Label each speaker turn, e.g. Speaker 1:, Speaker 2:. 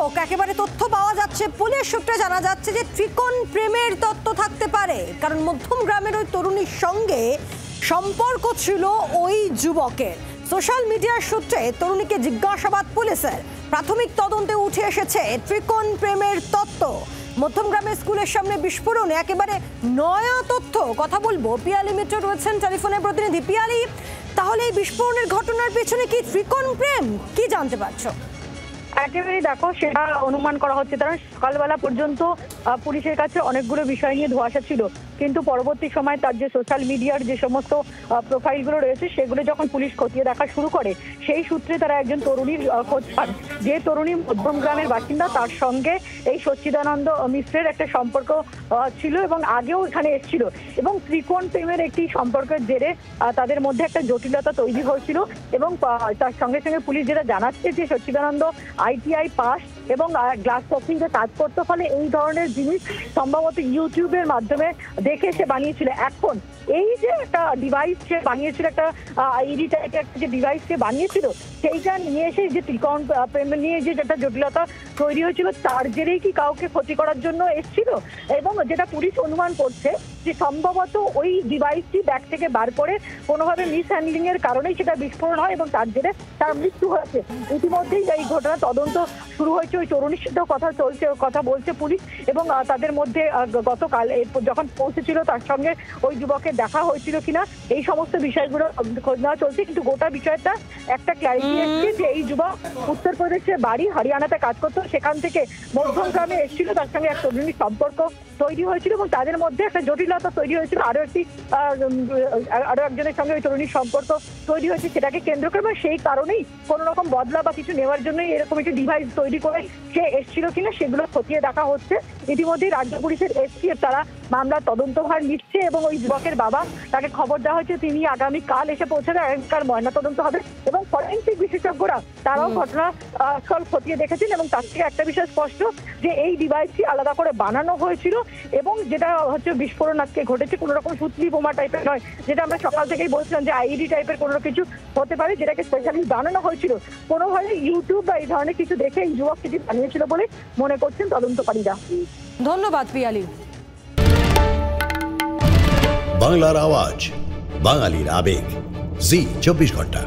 Speaker 1: বিস্ফোরক একেবারে তথ্য পাওয়া যাচ্ছে, পুলিশ সূত্রে জানা যাচ্ছে যে ত্রিকোণ প্রেমের তত্ত্ব থাকতে পারে, কারণ মধ্যম গ্রামের ওই তরুণীর সঙ্গে সম্পর্ক ছিল ওই যুবকের। সোশ্যাল মিডিয়ার সূত্রে তরুণীকে জিজ্ঞাসাবাদ পুলিশের, প্রাথমিক তদন্তে উঠে এসেছে ত্রিকোণ প্রেমের তত্ত্ব। মধ্যম গ্রামের স্কুলের সামনে বিস্ফোরণে একেবারে নয়া তথ্য। কথা বলবো, পিয়ালি মিত্র রয়েছেন টেলিফোনের প্রতিনিধি। পিয়ালি, তাহলে এই বিস্ফোরণের ঘটনার পেছনে কি ত্রিকোণ প্রেম, কি জানতে পারছো?
Speaker 2: একেবারে দেখো, সেটা অনুমান করা হচ্ছে, কারণ সকালবেলা পর্যন্ত পুলিশের কাছে অনেকগুলো বিষয় নিয়ে ধোঁয়াশা ছিল, কিন্তু পরবর্তী সময় তার যে সোশ্যাল মিডিয়ার যে সমস্ত প্রোফাইলগুলো রয়েছে সেগুলো যখন পুলিশ খতিয়ে দেখা শুরু করে, সেই সূত্রে তারা একজন তরুণীর খোঁজ পান। যে তরুণী মধ্যম গ্রামের বাসিন্দা, তার সঙ্গে এই সচ্চিদানন্দ মিশ্রের একটা সম্পর্ক ছিল এবং আগেও এখানে এসেছিল, এবং ত্রিকোণ প্রেমের একটি সম্পর্কের জেরে তাদের মধ্যে একটা জটিলতা তৈরি হয়েছিল। এবং তার সঙ্গে সঙ্গে পুলিশ যেটা জানাচ্ছে যে সচ্চিদানন্দ ITI পাস এবং গ্লাস টপিংয়ে কাজ করতে, ফলে এই ধরনের জিনিস সম্ভবত ইউটিউবের মাধ্যমে দেখে সে বানিয়েছিল। এখন এই যে একটা ডিভাইস সে বানিয়েছিল, একটা আইডি টাইপের একটা যে ডিভাইস সে বানিয়েছিল, সেইটা নিয়ে এসে যে ত্রিকোণ প্রেম নিয়ে যে একটা জটিলতা তৈরি হয়েছিল, তার জেরেই কি কাউকে ক্ষতি করার জন্য এসেছিল? এবং যেটা পুলিশ অনুমান করছে যে সম্ভবত ওই ডিভাইসটি ব্যাগ থেকে বার করে কোনোভাবে মিসহ্যান্ডলিং এর কারণেই সেটা বিস্ফোরণ হয় এবং তার জেরে তার মৃত্যু হয়েছে। ইতিমধ্যেই এই ঘটনা তদন্ত শুরু হয়েছে, ওই তরুণীর সাথেও কথা বলছে পুলিশ, এবং তাদের মধ্যে গতকাল যখন পৌঁছেছিল তার সঙ্গে ওই যুবকের দেখা হয়েছিল কিনা, এই সমস্ত বিষয়গুলো খোঁজ নেওয়া চলছে। কিন্তু গোটা বিষয়টা একটা ক্ল্যারিটি এসছে যে এই যুবক উত্তরপ্রদেশের বাড়ি, হরিয়ানাতে কাজ করতো, সেখান থেকে মধ্যম গ্রামে এসেছিল, তার সঙ্গে এক তরুণীর সম্পর্ক তৈরি হয়েছিল এবং তাদের মধ্যে একটা জটিলতা তৈরি হয়েছিল। আরো একজনের সঙ্গে ওই তরুণীর সম্পর্ক তৈরি হয়েছে, সেটাকে কেন্দ্র করে সেই কারণেই কোনো রকম বদলা বা কিছু নেওয়ার জন্যই এরকম একটি ডিভাইস তৈরি করে সে এসেছিল কিনা সেগুলো খতিয়ে দেখা হচ্ছে। ইতিমধ্যেই রাজ্য পুলিশের STF তারা মামলার তদন্তভার নিচ্ছে এবং ওই যুবকের বাবা, তাকে খবর দেওয়া হয়েছে তিনি আগামীকাল এসে পৌঁছাবে, আগামীকাল ময়না তদন্ত হবে এবং ফরেন্সিক বিশেষজ্ঞরা তারাও ঘটনাস্থল খতিয়ে দেখেছেন এবং তার থেকে একটা বিষয় স্পষ্ট যে এই ডিভাইসটি আলাদা করে বানানো হয়েছিল এবং যেটা হচ্ছে বিস্ফোরণ আজকে ঘটেছে কোনো রকম সুতলি বোমা টাইপের নয়, যেটা আমরা সকাল থেকেই বলছিলাম যে আইডি টাইপের কোনো কিছু হতে পারে, যেটাকে স্পেশালি বানানো হয়েছিল। কোনোভাবে ইউটিউব বা এই ধরনের কিছু দেখে এই যুবক সেটি বানিয়েছিল বলে মনে করছেন তদন্তকারীরা।
Speaker 1: ধন্যবাদ পিয়ালি।
Speaker 3: বাংলার আওয়াজ, বাঙালির আবেগ, জি 24 ঘন্টা।